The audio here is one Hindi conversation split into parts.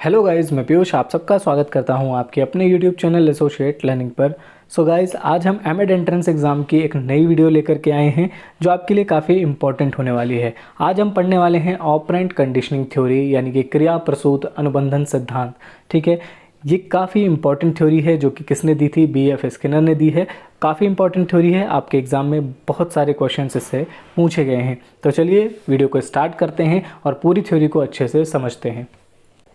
हेलो गाइस, मैं पीयूष आप सबका स्वागत करता हूं आपके अपने यूट्यूब चैनल एसोसिएट लर्निंग पर। सो गाइस, आज हम एमएड एंट्रेंस एग्ज़ाम की एक नई वीडियो लेकर के आए हैं जो आपके लिए काफ़ी इंपॉर्टेंट होने वाली है। आज हम पढ़ने वाले हैं ऑपरेंट कंडीशनिंग थ्योरी, यानी कि क्रिया प्रसूत अनुबंधन सिद्धांत। ठीक है, ये काफ़ी इंपॉर्टेंट थ्योरी है जो कि किसने दी थी, बीएफ स्किनर ने दी है। काफ़ी इंपॉर्टेंट थ्योरी है, आपके एग्ज़ाम में बहुत सारे क्वेश्चन इससे पूछे गए हैं। तो चलिए वीडियो को स्टार्ट करते हैं और पूरी थ्योरी को अच्छे से समझते हैं।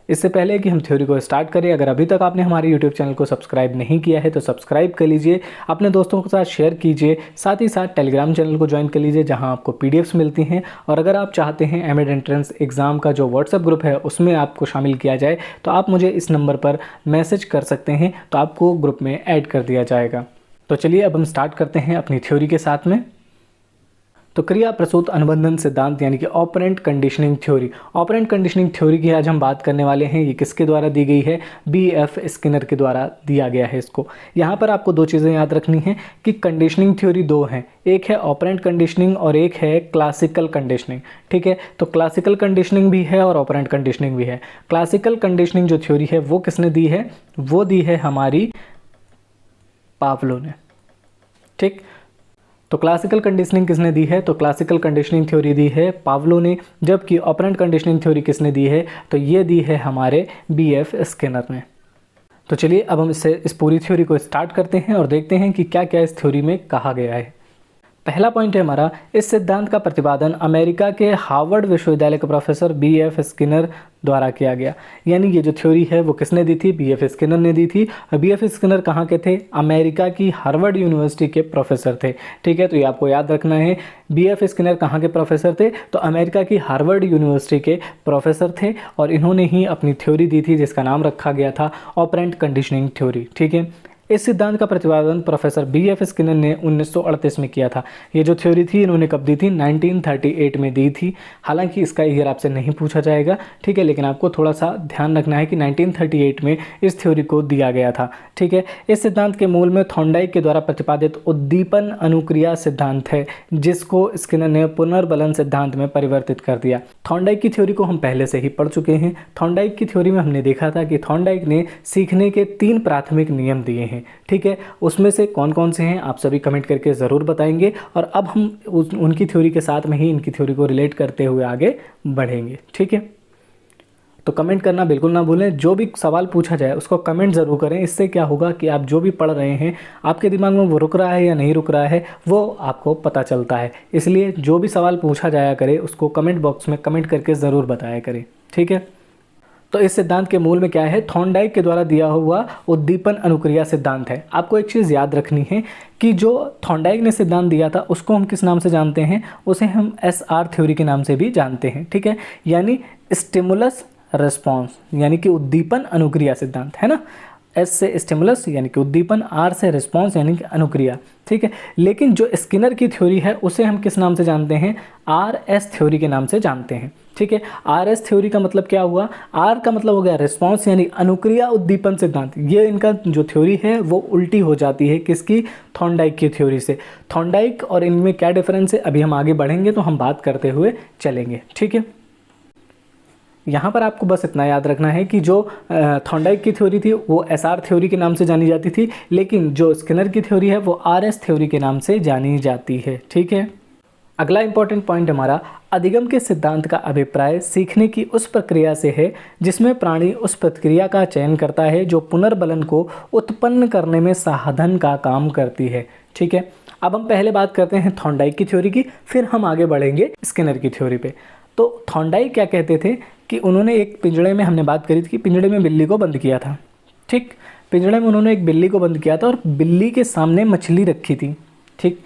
इससे पहले कि हम थ्योरी को स्टार्ट करें, अगर अभी तक आपने हमारे यूट्यूब चैनल को सब्सक्राइब नहीं किया है तो सब्सक्राइब कर लीजिए, अपने दोस्तों के साथ शेयर कीजिए, साथ ही साथ टेलीग्राम चैनल को ज्वाइन कर लीजिए जहां आपको पीडीएफ्स मिलती हैं। और अगर आप चाहते हैं एमएड एंट्रेंस एग्ज़ाम का जो व्हाट्सएप ग्रुप है उसमें आपको शामिल किया जाए तो आप मुझे इस नंबर पर मैसेज कर सकते हैं, तो आपको ग्रुप में ऐड कर दिया जाएगा। तो चलिए अब हम स्टार्ट करते हैं अपनी थ्योरी के साथ में। तो क्रिया प्रसूत अनुबंधन सिद्धांत यानी कि operant conditioning theory. Operant conditioning theory की आज हम बात करने वाले हैं। ये किसके द्वारा दी गई है, बीएफ स्किनर के द्वारा दिया गया है इसको। यहाँ पर आपको दो चीज़ें याद रखनी है कि कंडीशनिंग थ्योरी दो हैं, एक है ऑपरेंट कंडीशनिंग और एक है क्लासिकल कंडीशनिंग। ठीक है, तो क्लासिकल कंडीशनिंग भी है और ऑपरेंट कंडीशनिंग भी है। क्लासिकल कंडीशनिंग जो थ्योरी है वो किसने दी है, वो दी है हमारी पावलो ने। ठीक, तो क्लासिकल कंडीशनिंग किसने दी है, तो क्लासिकल कंडीशनिंग थ्योरी दी है पावलो ने। जबकि ऑपरेंट कंडीशनिंग थ्योरी किसने दी है, तो ये दी है हमारे बीएफ स्किनर ने। तो चलिए अब हम इस पूरी थ्योरी को स्टार्ट करते हैं और देखते हैं कि क्या क्या इस थ्योरी में कहा गया है। पहला पॉइंट है हमारा, इस सिद्धांत का प्रतिपादन अमेरिका के हार्वर्ड विश्वविद्यालय के प्रोफेसर बीएफ स्किनर द्वारा किया गया। यानी ये जो थ्योरी है वो किसने दी थी, बीएफ स्किनर ने दी थी। और बीएफ स्किनर कहाँ के थे, अमेरिका की हार्वर्ड यूनिवर्सिटी के प्रोफेसर थे। ठीक है, तो ये आपको याद रखना है, बीएफ स्किनर कहाँ के प्रोफेसर थे, तो अमेरिका की हार्वर्ड यूनिवर्सिटी के प्रोफेसर थे और इन्होंने ही अपनी थ्योरी दी थी जिसका नाम रखा गया था ऑपरेंट कंडीशनिंग थ्योरी। ठीक है, इस सिद्धांत का प्रतिपादन प्रोफेसर बीएफ स्किनर ने 1938 में किया था। ये जो थ्योरी थी इन्होंने कब दी थी, 1938 में दी थी। हालांकि इसका ईयर आपसे नहीं पूछा जाएगा, ठीक है, लेकिन आपको थोड़ा सा ध्यान रखना है कि 1938 में इस थ्योरी को दिया गया था। ठीक है, इस सिद्धांत के मूल में थॉर्नडाइक के द्वारा प्रतिपादित उद्दीपन अनुक्रिया सिद्धांत है, जिसको स्किनर ने पुनर्बलन सिद्धांत में परिवर्तित कर दिया। थॉर्नडाइक की थ्योरी को हम पहले से ही पढ़ चुके हैं। थॉर्नडाइक की थ्योरी में हमने देखा था कि थॉर्नडाइक ने सीखने के 3 प्राथमिक नियम दिए हैं। ठीक है, उसमें से कौन कौन से हैं आप सभी कमेंट करके ज़रूर बताएंगे और अब हम उनकी थ्योरी के साथ में ही इनकी थ्योरी को रिलेट करते हुए आगे बढ़ेंगे। ठीक है, तो कमेंट करना बिल्कुल ना भूलें, जो भी सवाल पूछा जाए उसको कमेंट ज़रूर करें। इससे क्या होगा कि आप जो भी पढ़ रहे हैं आपके दिमाग में वो रुक रहा है या नहीं रुक रहा है वो आपको पता चलता है। इसलिए जो भी सवाल पूछा जाया करे उसको कमेंट बॉक्स में कमेंट करके ज़रूर बताया करें। ठीक है, तो इस सिद्धांत के मूल में क्या है, थॉर्नडाइक के द्वारा दिया हुआ उद्दीपन अनुक्रिया सिद्धांत है। आपको एक चीज़ याद रखनी है कि जो थॉर्नडाइक ने सिद्धांत दिया था उसको हम किस नाम से जानते हैं, उसे हम एसआर थ्योरी के नाम से भी जानते हैं। ठीक है, यानी स्टिमुलस रिस्पॉन्स यानी कि उद्दीपन अनुक्रिया सिद्धांत है ना। एस से स्टिमुलस यानी कि उद्दीपन, आर से रिस्पॉन्स यानी कि अनुक्रिया। ठीक है, लेकिन जो स्किनर की थ्योरी है उसे हम किस नाम से जानते हैं, आर एस थ्योरी के नाम से जानते हैं। ठीक है, आर एस थ्योरी का मतलब क्या हुआ, आर का मतलब हो गया रिस्पॉन्स यानी अनुक्रिया उद्दीपन सिद्धांत। ये इनका जो थ्योरी है वो उल्टी हो जाती है किसकी, थॉर्नडाइक की थ्योरी से। थॉर्नडाइक और इनमें क्या डिफरेंस है अभी हम आगे बढ़ेंगे तो हम बात करते हुए चलेंगे। ठीक है, यहाँ पर आपको बस इतना याद रखना है कि जो थॉर्नडाइक की थ्योरी थी वो एसआर थ्योरी के नाम से जानी जाती थी, लेकिन जो स्किनर की थ्योरी है वो आरएस थ्योरी के नाम से जानी जाती है। ठीक है, अगला इंपॉर्टेंट पॉइंट हमारा, अधिगम के सिद्धांत का अभिप्राय सीखने की उस प्रक्रिया से है जिसमें प्राणी उस प्रक्रिया का चयन करता है जो पुनर्बलन को उत्पन्न करने में साधन का काम करती है। ठीक है, अब हम पहले बात करते हैं थॉर्नडाइक की थ्योरी की, फिर हम आगे बढ़ेंगे स्किनर की थ्योरी पे। तो थॉर्नडाइक क्या कहते थे कि उन्होंने एक पिंजड़े में, हमने बात करी थी कि पिंजड़े में बिल्ली को बंद किया था। ठीक, पिंजड़े में उन्होंने एक बिल्ली को बंद किया था और बिल्ली के सामने मछली रखी थी। ठीक,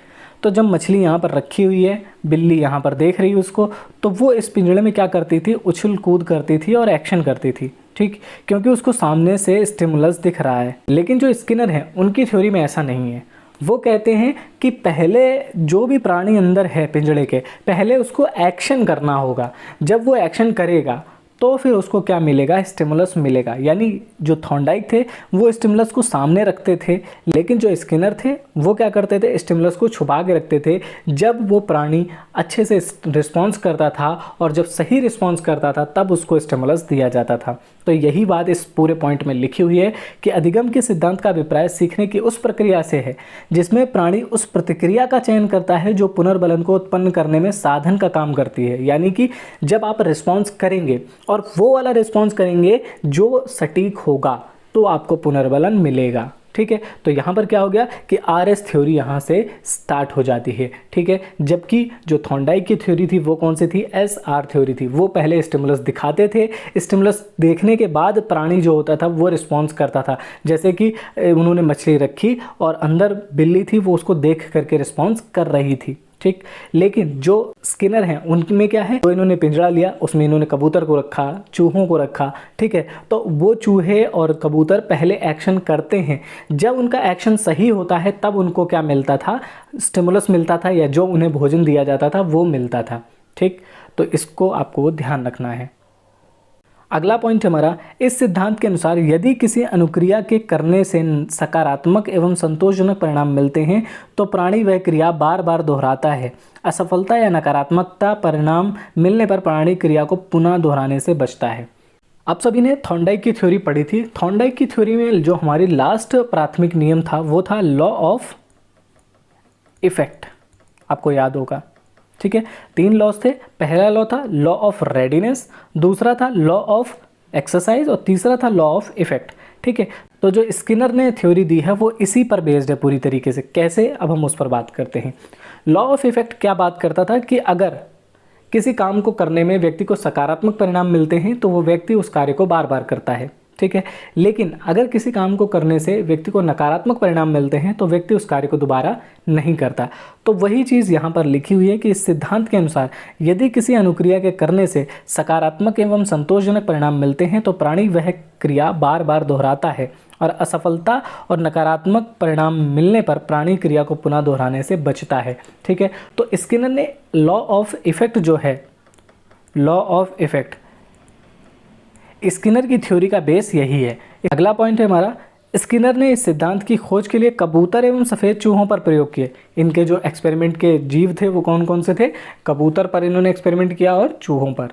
तो जब मछली यहाँ पर रखी हुई है, बिल्ली यहाँ पर देख रही है उसको, तो वो इस पिंजड़े में क्या करती थी, उछल कूद करती थी और एक्शन करती थी। ठीक, क्योंकि उसको सामने से स्टिमुलस दिख रहा है। लेकिन जो स्किनर है उनकी थ्योरी में ऐसा नहीं है। वो कहते हैं कि पहले जो भी प्राणी अंदर है पिंजड़े के, पहले उसको एक्शन करना होगा। जब वो एक्शन करेगा तो फिर उसको क्या मिलेगा, स्टिमुलस मिलेगा। यानी जो थॉर्नडाइक थे वो स्टिमुलस को सामने रखते थे, लेकिन जो स्किनर थे वो क्या करते थे, स्टिमुलस को छुपा के रखते थे। जब वो प्राणी अच्छे से रिस्पॉन्स करता था और जब सही रिस्पॉन्स करता था तब उसको स्टिमुलस दिया जाता था। तो यही बात इस पूरे पॉइंट में लिखी हुई है कि अधिगम के सिद्धांत का अभिप्राय सीखने की उस प्रक्रिया से है जिसमें प्राणी उस प्रतिक्रिया का चयन करता है जो पुनर्बलन को उत्पन्न करने में साधन का काम करती है। यानी कि जब आप रिस्पॉन्स करेंगे और वो वाला रिस्पॉन्स करेंगे जो सटीक होगा तो आपको पुनर्बलन मिलेगा। ठीक है, तो यहाँ पर क्या हो गया कि RS थ्योरी यहाँ से स्टार्ट हो जाती है। ठीक है, जबकि जो थॉर्नडाइक की थ्योरी थी वो कौन सी थी, SR थ्योरी थी। वो पहले स्टिमुलस दिखाते थे, स्टिमुलस देखने के बाद प्राणी जो होता था वो रिस्पॉन्स करता था। जैसे कि उन्होंने मछली रखी और अंदर बिल्ली थी, वो उसको देख करके रिस्पॉन्स कर रही थी। ठीक, लेकिन जो स्किनर हैं उनमें क्या है, तो इन्होंने पिंजरा लिया, उसमें इन्होंने कबूतर को रखा, चूहों को रखा। ठीक है, तो वो चूहे और कबूतर पहले एक्शन करते हैं, जब उनका एक्शन सही होता है तब उनको क्या मिलता था, स्टिमुलस मिलता था, या जो उन्हें भोजन दिया जाता था वो मिलता था। ठीक, तो इसको आपको ध्यान रखना है। अगला पॉइंट हमारा, इस सिद्धांत के अनुसार यदि किसी अनुक्रिया के करने से सकारात्मक एवं संतोषजनक परिणाम मिलते हैं तो प्राणी वह क्रिया बार बार दोहराता है। असफलता या नकारात्मकता परिणाम मिलने पर प्राणी क्रिया को पुनः दोहराने से बचता है। आप सभी ने थॉर्नडाइक की थ्योरी पढ़ी थी। थॉर्नडाइक की थ्योरी में जो हमारी लास्ट प्राथमिक नियम था वो था लॉ ऑफ इफेक्ट, आपको याद होगा। ठीक है, 3 लॉस थे। पहला लॉ था लॉ ऑफ रेडीनेस, दूसरा था लॉ ऑफ एक्सरसाइज और तीसरा था लॉ ऑफ इफेक्ट। ठीक है, तो जो स्किनर ने थ्योरी दी है वो इसी पर बेस्ड है पूरी तरीके से। कैसे, अब हम उस पर बात करते हैं। लॉ ऑफ इफेक्ट क्या बात करता था कि अगर किसी काम को करने में व्यक्ति को सकारात्मक परिणाम मिलते हैं तो वो व्यक्ति उस कार्य को बार बार करता है। ठीक है, लेकिन अगर किसी काम को करने से व्यक्ति को नकारात्मक परिणाम मिलते हैं तो व्यक्ति उस कार्य को दोबारा नहीं करता। तो वही चीज़ यहाँ पर लिखी हुई है कि इस सिद्धांत के अनुसार यदि किसी अनुक्रिया के करने से सकारात्मक एवं संतोषजनक परिणाम मिलते हैं तो प्राणी वह क्रिया बार बार दोहराता है, और असफलता और नकारात्मक परिणाम मिलने पर प्राणी क्रिया को पुनः दोहराने से बचता है। ठीक है, तो स्किनर ने लॉ ऑफ इफेक्ट जो है, लॉ ऑफ इफेक्ट, स्किनर की थ्योरी का बेस यही है। अगला पॉइंट है हमारा, स्किनर ने इस सिद्धांत की खोज के लिए कबूतर एवं सफ़ेद चूहों पर प्रयोग किए। इनके जो एक्सपेरिमेंट के जीव थे वो कौन कौन से थे, कबूतर पर इन्होंने एक्सपेरिमेंट किया और चूहों पर।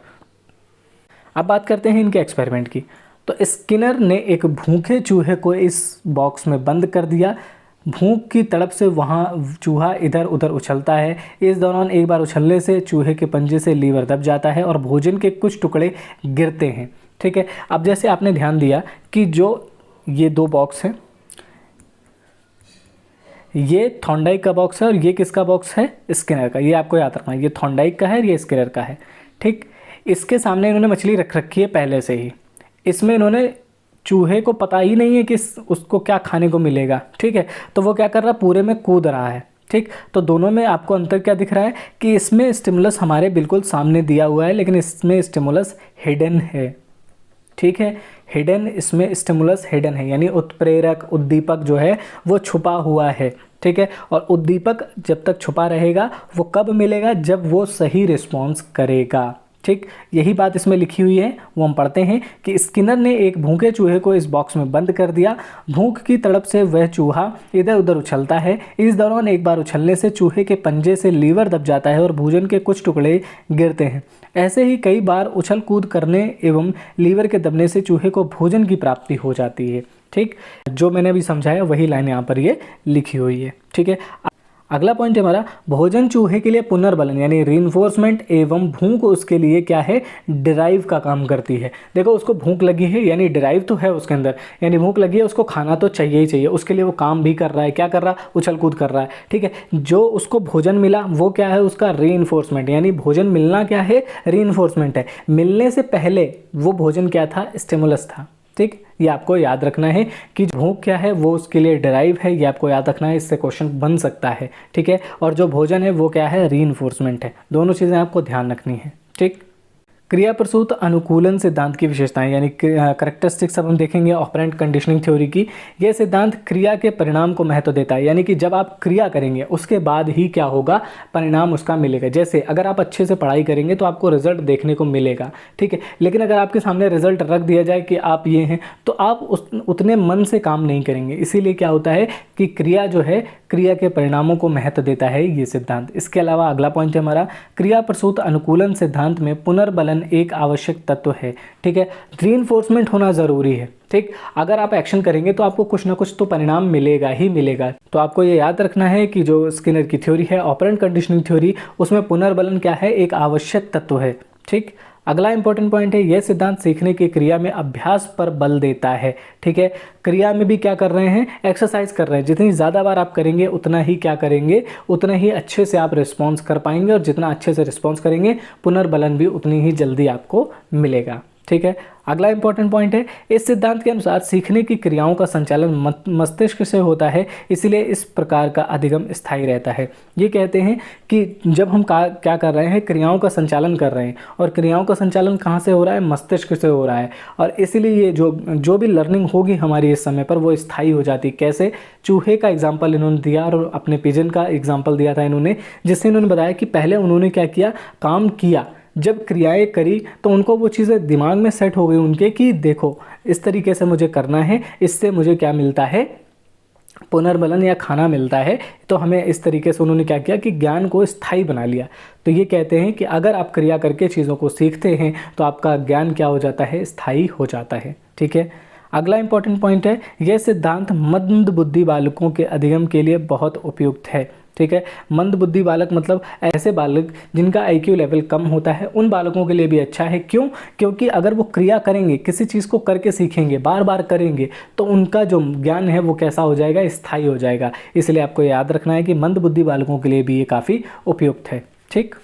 अब बात करते हैं इनके एक्सपेरिमेंट की। तो स्किनर ने एक भूखे चूहे को इस बॉक्स में बंद कर दिया। भूख की तड़प से वहाँ चूहा इधर उधर उछलता है। इस दौरान एक बार उछलने से चूहे के पंजे से लीवर दब जाता है और भोजन के कुछ टुकड़े गिरते हैं। ठीक है, अब जैसे आपने ध्यान दिया कि जो ये 2 बॉक्स हैं, ये थॉर्नडाइक का बॉक्स है और ये किसका बॉक्स है, स्किनर का। ये आपको याद रखना है, ये थॉर्नडाइक का है, ये स्किनर का है। ठीक, इसके सामने इन्होंने मछली रख रखी है पहले से ही। इसमें इन्होंने, चूहे को पता ही नहीं है कि उसको क्या खाने को मिलेगा। ठीक है, तो वो क्या कर रहा है, पूरे में कूद रहा है। ठीक, तो दोनों में आपको अंतर क्या दिख रहा है कि इसमें स्टिमुलस हमारे बिल्कुल सामने दिया हुआ है, लेकिन इसमें स्टिमुलस हिडन है। ठीक है, हिडन, इसमें स्टिमुलस हिडन है, यानी उत्प्रेरक, उद्दीपक जो है वो छुपा हुआ है। ठीक है, और उद्दीपक जब तक छुपा रहेगा वो कब मिलेगा, जब वो सही रिस्पॉन्स करेगा। ठीक, यही बात इसमें लिखी हुई है, वो हम पढ़ते हैं कि स्किनर ने एक भूखे चूहे को इस बॉक्स में बंद कर दिया। भूख की तड़प से वह चूहा इधर उधर उछलता है। इस दौरान एक बार उछलने से चूहे के पंजे से लीवर दब जाता है और भोजन के कुछ टुकड़े गिरते हैं। ऐसे ही कई बार उछल कूद करने एवं लीवर के दबने से चूहे को भोजन की प्राप्ति हो जाती है। ठीक, जो मैंने अभी समझाया वही लाइन यहाँ पर ये लिखी हुई है। ठीक है, अगला पॉइंट है हमारा, भोजन चूहे के लिए पुनर्बलन यानी रीइंफोर्समेंट एवं भूख उसके लिए क्या है, डिराइव का काम करती है। देखो, उसको भूख लगी है, यानी डिराइव तो है उसके अंदर, यानी भूख लगी है, उसको खाना तो चाहिए ही चाहिए। उसके लिए वो काम भी कर रहा है। क्या कर रहा है, उछल कूद कर रहा है। ठीक है, जो उसको भोजन मिला वो क्या है, उसका रीइंफोर्समेंट, यानी भोजन मिलना क्या है, रीइंफोर्समेंट है। मिलने से पहले वो भोजन क्या था, स्टिमुलस था। ठीक, ये आपको याद रखना है कि भूख क्या है वो उसके लिए डिराइव है, ये आपको याद रखना है, इससे क्वेश्चन बन सकता है। ठीक है, और जो भोजन है वो क्या है, रीइंफोर्समेंट है। दोनों चीज़ें आपको ध्यान रखनी है। ठीक, क्रिया प्रसूत अनुकूलन सिद्धांत की विशेषताएं यानी करेक्टरिस्टिक्स अब हम देखेंगे ऑपरेंट कंडीशनिंग थ्योरी की। यह सिद्धांत क्रिया के परिणाम को महत्व देता है, यानी कि जब आप क्रिया करेंगे उसके बाद ही क्या होगा, परिणाम उसका मिलेगा। जैसे अगर आप अच्छे से पढ़ाई करेंगे तो आपको रिजल्ट देखने को मिलेगा। ठीक है, लेकिन अगर आपके सामने रिजल्ट रख दिया जाए कि आप ये हैं, तो आप उतने मन से काम नहीं करेंगे। इसीलिए क्या होता है कि क्रिया जो है, क्रिया के परिणामों को महत्व देता है ये सिद्धांत। इसके अलावा अगला पॉइंट है हमारा, क्रिया प्रसूत अनुकूलन सिद्धांत में पुनर्बलन बलन एक आवश्यक तत्व है। ठीक है, रीइंफोर्समेंट होना ज़रूरी है। ठीक, अगर आप एक्शन करेंगे तो आपको कुछ ना कुछ तो परिणाम मिलेगा ही मिलेगा। तो आपको ये याद रखना है कि जो स्किनर की थ्योरी है, ऑपरेंट कंडीशनिंग थ्योरी, उसमें पुनर्बलन क्या है, एक आवश्यक तत्व है। ठीक, अगला इंपॉर्टेंट पॉइंट है, यह सिद्धांत सीखने की क्रिया में अभ्यास पर बल देता है। ठीक है, क्रिया में भी क्या कर रहे हैं, एक्सरसाइज कर रहे हैं। जितनी ज़्यादा बार आप करेंगे उतना ही क्या करेंगे, उतना ही अच्छे से आप रिस्पॉन्स कर पाएंगे, और जितना अच्छे से रिस्पॉन्स करेंगे पुनर्बलन भी उतनी ही जल्दी आपको मिलेगा। ठीक है, अगला इंपॉर्टेंट पॉइंट है, इस सिद्धांत के अनुसार सीखने की क्रियाओं का संचालन मस्तिष्क से होता है, इसलिए इस प्रकार का अधिगम स्थायी रहता है। ये कहते हैं कि जब हम क्या कर रहे हैं, क्रियाओं का संचालन कर रहे हैं, और क्रियाओं का संचालन कहाँ से हो रहा है, मस्तिष्क से हो रहा है, और इसलिए ये जो भी लर्निंग होगी हमारी इस समय पर वो स्थायी हो जाती है। कैसे, चूहे का एग्जाम्पल इन्होंने दिया और अपने पिजन का एग्जाम्पल दिया था इन्होंने, जिससे इन्होंने बताया कि पहले उन्होंने क्या किया, काम किया, जब क्रियाएं करी तो उनको वो चीज़ें दिमाग में सेट हो गई उनके कि देखो इस तरीके से मुझे करना है, इससे मुझे क्या मिलता है, पुनर्बलन या खाना मिलता है। तो हमें इस तरीके से उन्होंने क्या किया कि ज्ञान को स्थायी बना लिया। तो ये कहते हैं कि अगर आप क्रिया करके चीज़ों को सीखते हैं तो आपका ज्ञान क्या हो जाता है, स्थायी हो जाता है। ठीक है, अगला इंपॉर्टेंट पॉइंट है, यह सिद्धांत मंद बुद्धि बालकों के अधिगम के लिए बहुत उपयुक्त है। ठीक है, मंद बुद्धि बालक मतलब ऐसे बालक जिनका IQ लेवल कम होता है, उन बालकों के लिए भी अच्छा है। क्यों? क्योंकि अगर वो क्रिया करेंगे, किसी चीज़ को करके सीखेंगे, बार बार करेंगे, तो उनका जो ज्ञान है वो कैसा हो जाएगा, स्थायी हो जाएगा। इसलिए आपको याद रखना है कि मंद बुद्धि बालकों के लिए भी ये काफ़ी उपयुक्त है। ठीक,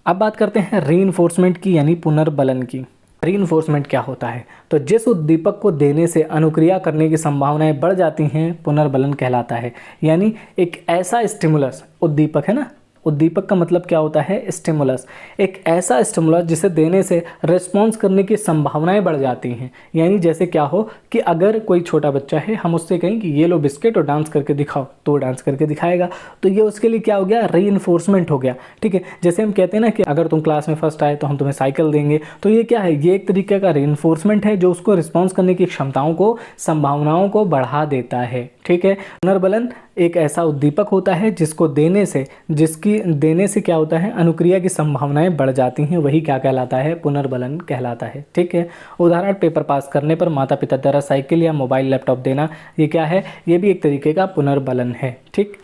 अब बात करते हैं रीइंफोर्समेंट की, यानी पुनर्बलन की। रीइंफोर्समेंट क्या होता है, तो जिस उद्दीपक को देने से अनुक्रिया करने की संभावनाएं बढ़ जाती हैं, पुनर्बलन कहलाता है। यानी एक ऐसा स्टिमुलस, उद्दीपक है ना, उद्दीपक का मतलब क्या होता है, स्टिमुलस, एक ऐसा स्टिमुलस जिसे देने से रिस्पॉन्स करने की संभावनाएं बढ़ जाती हैं। यानी जैसे क्या हो कि अगर कोई छोटा बच्चा है, हम उससे कहें कि ये लो बिस्किट और डांस करके दिखाओ, तो वो डांस करके दिखाएगा, तो ये उसके लिए क्या हो गया, रीइंफोर्समेंट हो गया। ठीक है, जैसे हम कहते हैं ना कि अगर तुम क्लास में फर्स्ट आए तो हम तुम्हें साइकिल देंगे, तो ये क्या है, ये एक तरीके का रीइंफोर्समेंट है जो उसको रिस्पॉन्स करने की क्षमताओं को, संभावनाओं को बढ़ा देता है। ठीक है, पुनर्बलन एक ऐसा उद्दीपक होता है जिसको जिसकी देने से क्या होता है, अनुक्रिया की संभावनाएं बढ़ जाती हैं, वही क्या कहलाता है, पुनर्बलन कहलाता है। ठीक है, उदाहरण, पेपर पास करने पर माता पिता द्वारा साइकिल या मोबाइल लैपटॉप देना, ये क्या है, ये भी एक तरीके का पुनर्बलन है। ठीक,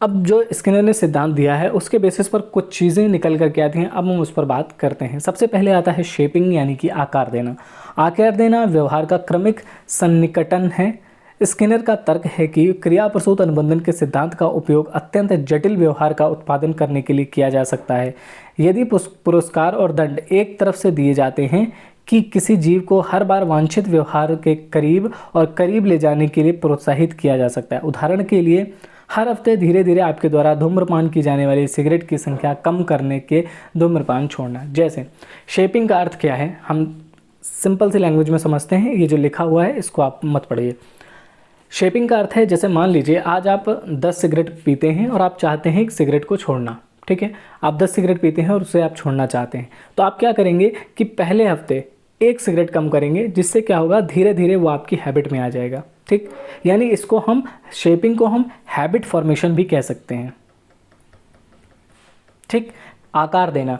अब जो स्किनर ने सिद्धांत दिया है उसके बेसिस पर कुछ चीज़ें निकल करके आती हैं, अब हम उस पर बात करते हैं। सबसे पहले आता है शेपिंग, यानी कि आकार देना। आकार देना व्यवहार का क्रमिक सन्निकटन है। स्किनर का तर्क है कि क्रिया प्रसूत अनुबंधन के सिद्धांत का उपयोग अत्यंत जटिल व्यवहार का उत्पादन करने के लिए किया जा सकता है। यदि पुरस्कार और दंड एक तरफ से दिए जाते हैं कि किसी जीव को हर बार वांछित व्यवहार के करीब और करीब ले जाने के लिए प्रोत्साहित किया जा सकता है। उदाहरण के लिए, हर हफ्ते धीरे धीरे आपके द्वारा धूम्रपान की जाने वाली सिगरेट की संख्या कम करने के धूम्रपान छोड़ना। जैसे शेपिंग का अर्थ क्या है, हम सिंपल सी लैंग्वेज में समझते हैं, ये जो लिखा हुआ है इसको आप मत पढ़िए। शेपिंग का अर्थ है, जैसे मान लीजिए आज आप 10 सिगरेट पीते हैं और आप चाहते हैं एक सिगरेट को छोड़ना। ठीक है, आप 10 सिगरेट पीते हैं और उसे आप छोड़ना चाहते हैं, तो आप क्या करेंगे कि पहले हफ्ते 1 सिगरेट कम करेंगे, जिससे क्या होगा, धीरे धीरे वो आपकी हैबिट में आ जाएगा। ठीक, यानी इसको हम, शेपिंग को हम हैबिट फॉर्मेशन भी कह सकते हैं। ठीक, आकार देना,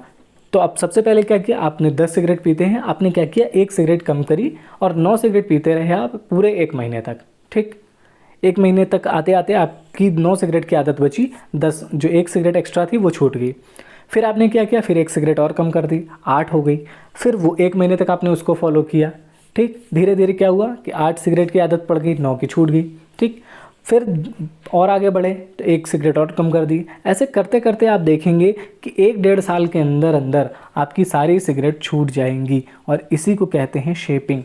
तो अब सबसे पहले क्या किया, आपने 10 सिगरेट पीते हैं, आपने क्या किया, 1 सिगरेट कम करी और 9 सिगरेट पीते रहे आप पूरे 1 महीने तक। ठीक, 1 महीने तक आते आते आपकी 9 सिगरेट की आदत बची, 10 जो 1 सिगरेट एक्स्ट्रा थी वो छूट गई। फिर आपने क्या किया, फिर 1 सिगरेट और कम कर दी, 8 हो गई। फिर वो 1 महीने तक आपने उसको फॉलो किया। ठीक, धीरे धीरे क्या हुआ कि 8 सिगरेट की आदत पड़ गई, 9 की छूट गई। ठीक, फिर और आगे बढ़े तो 1 सिगरेट और कम कर दी। ऐसे करते करते आप देखेंगे कि 1-1.5 साल के अंदर अंदर आपकी सारी सिगरेट छूट जाएंगी, और इसी को कहते हैं शेपिंग।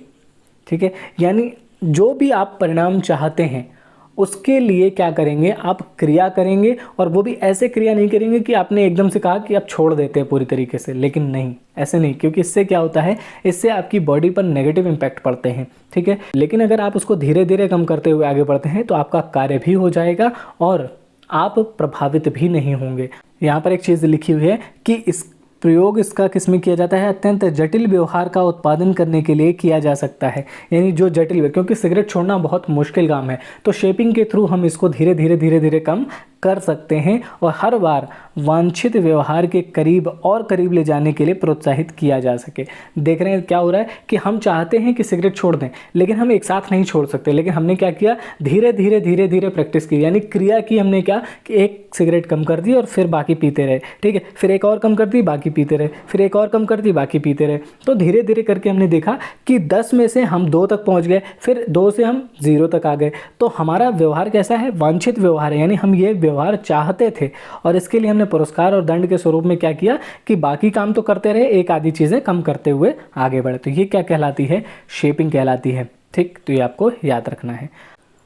ठीक है, यानी जो भी आप परिणाम चाहते हैं उसके लिए क्या करेंगे, आप क्रिया करेंगे, और वो भी ऐसे क्रिया नहीं करेंगे कि आपने एकदम से कहा कि आप छोड़ देते हैं पूरी तरीके से, लेकिन नहीं, ऐसे नहीं, क्योंकि इससे क्या होता है, इससे आपकी बॉडी पर नेगेटिव इम्पैक्ट पड़ते हैं। ठीक है, लेकिन अगर आप उसको धीरे धीरे कम करते हुए आगे बढ़ते हैं तो आपका कार्य भी हो जाएगा और आप प्रभावित भी नहीं होंगे। यहाँ पर एक चीज़ लिखी हुई है कि इस प्रयोग इसका किस में किया जाता है, अत्यंत जटिल व्यवहार का उत्पादन करने के लिए किया जा सकता है। यानी जो जटिल, क्योंकि सिगरेट छोड़ना बहुत मुश्किल काम है, तो शेपिंग के थ्रू हम इसको धीरे धीरे कम कर सकते हैं और हर बार वांछित व्यवहार के करीब और करीब ले जाने के लिए प्रोत्साहित किया जा सके। देख रहे हैं क्या हो रहा है कि हम चाहते हैं कि सिगरेट छोड़ दें, लेकिन हम एक साथ नहीं छोड़ सकते। लेकिन हमने क्या किया, धीरे धीरे धीरे धीरे प्रैक्टिस की, यानी क्रिया की हमने क्या कि एक सिगरेट कम कर दी और फिर बाकी पीते रहे, ठीक है, फिर एक और कम कर दी बाकी पीते रहे, फिर एक और कम कर दी बाकी पीते रहे। तो धीरे धीरे करके हमने देखा कि 10 में से हम 2 तक पहुंच गए, फिर 2 से हम 0 तक आ गए। तो हमारा व्यवहार कैसा है, वांछित व्यवहार है, यानी हम ये व्यवहार चाहते थे और इसके लिए हमने पुरस्कार और दंड के स्वरूप में क्या किया कि बाकी काम तो करते रहे, एक आधी चीज़ें कम करते हुए आगे बढ़े। तो ये क्या कहलाती है, शेपिंग कहलाती है। ठीक, तो ये आपको याद रखना है।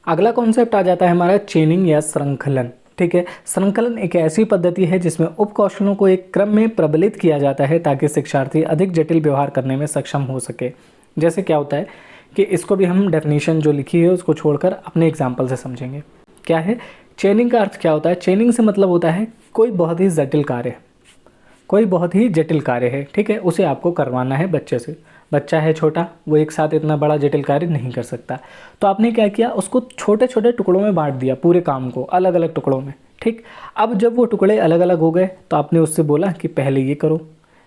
अगला कॉन्सेप्ट आ जाता है हमारा चेनिंग या श्रृंखलन। ठीक है, श्रृंखलन एक ऐसी पद्धति है जिसमें उपकौशलों को एक क्रम में प्रबलित किया जाता है ताकि शिक्षार्थी अधिक जटिल व्यवहार करने में सक्षम हो सके। जैसे क्या होता है कि इसको भी हम डेफिनेशन जो लिखी है उसको छोड़कर अपने एग्जाम्पल से समझेंगे। क्या है चेनिंग का अर्थ क्या होता है, चेनिंग से मतलब होता है कोई बहुत ही जटिल कार्य, कोई बहुत ही जटिल कार्य है, ठीक है, उसे आपको करवाना है बच्चे से। बच्चा है छोटा, वो एक साथ इतना बड़ा जटिल कार्य नहीं कर सकता, तो आपने क्या किया, उसको छोटे छोटे टुकड़ों में बांट दिया, पूरे काम को अलग अलग टुकड़ों में। ठीक, अब जब वो टुकड़े अलग अलग हो गए तो आपने उससे बोला कि पहले ये करो,